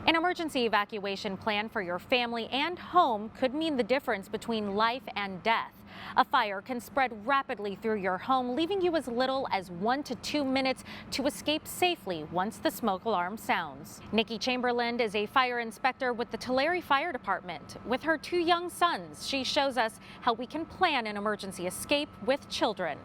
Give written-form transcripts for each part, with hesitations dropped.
An emergency evacuation plan for your family and home could mean the difference between life and death. A fire can spread rapidly through your home, leaving you as little as 1 to 2 minutes to escape safely once the smoke alarm sounds. Nikki Chamberlain is a fire inspector with the Tulare Fire Department. With her 2 young sons, she shows us how we can plan an emergency escape with children.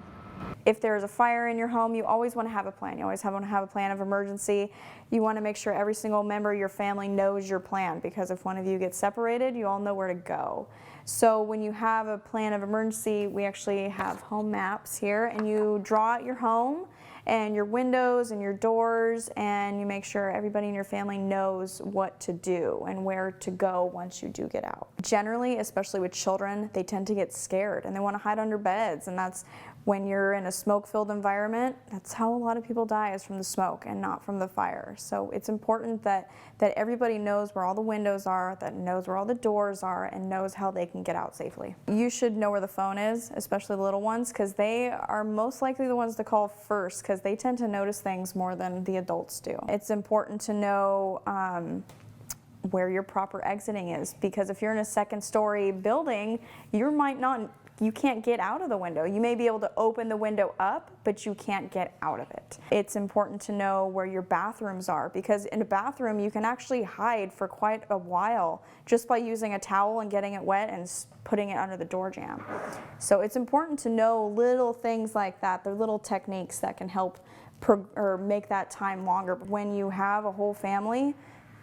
If there's a fire in your home, you always want to have a plan. You always want to have a plan of emergency. You want to make sure every single member of your family knows your plan, because if one of you gets separated, you all know where to go. So when you have a plan of emergency, we actually have home maps here, and you draw out your home and your windows and your doors, and you make sure everybody in your family knows what to do and where to go once you do get out. Generally, especially with children, they tend to get scared and they want to hide under beds, and that's when you're in a smoke-filled environment, that's how a lot of people die, is from the smoke and not from the fire. So it's important that everybody knows where all the windows are, that knows where all the doors are, and knows how they can get out safely. You should know where the phone is, especially the little ones, because they are most likely the ones to call first, because they tend to notice things more than the adults do. It's important to know where your proper exiting is, because if you're in a second-story building, you can't get out of the window. You may be able to open the window up, but you can't get out of it. It's important to know where your bathrooms are, because in a bathroom you can actually hide for quite a while just by using a towel and getting it wet and putting it under the door jamb. So it's important to know little things like that. They're little techniques that can help make that time longer. When you have a whole family,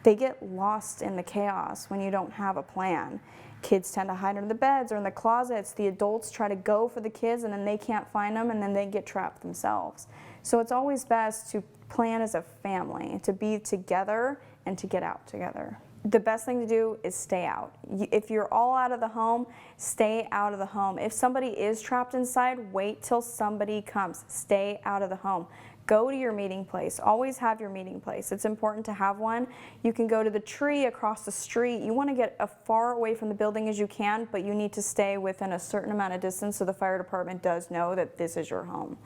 they get lost in the chaos when you don't have a plan. Kids tend to hide under the beds or in the closets. The adults try to go for the kids, and then they can't find them, and then they get trapped themselves. So it's always best to plan as a family, to be together and to get out together. The best thing to do is stay out. If you're all out of the home, stay out of the home. If somebody is trapped inside, wait till somebody comes. Stay out of the home. Go to your meeting place. Always have your meeting place. It's important to have one. You can go to the tree across the street. You want to get as far away from the building as you can, but you need to stay within a certain amount of distance so the fire department does know that this is your home.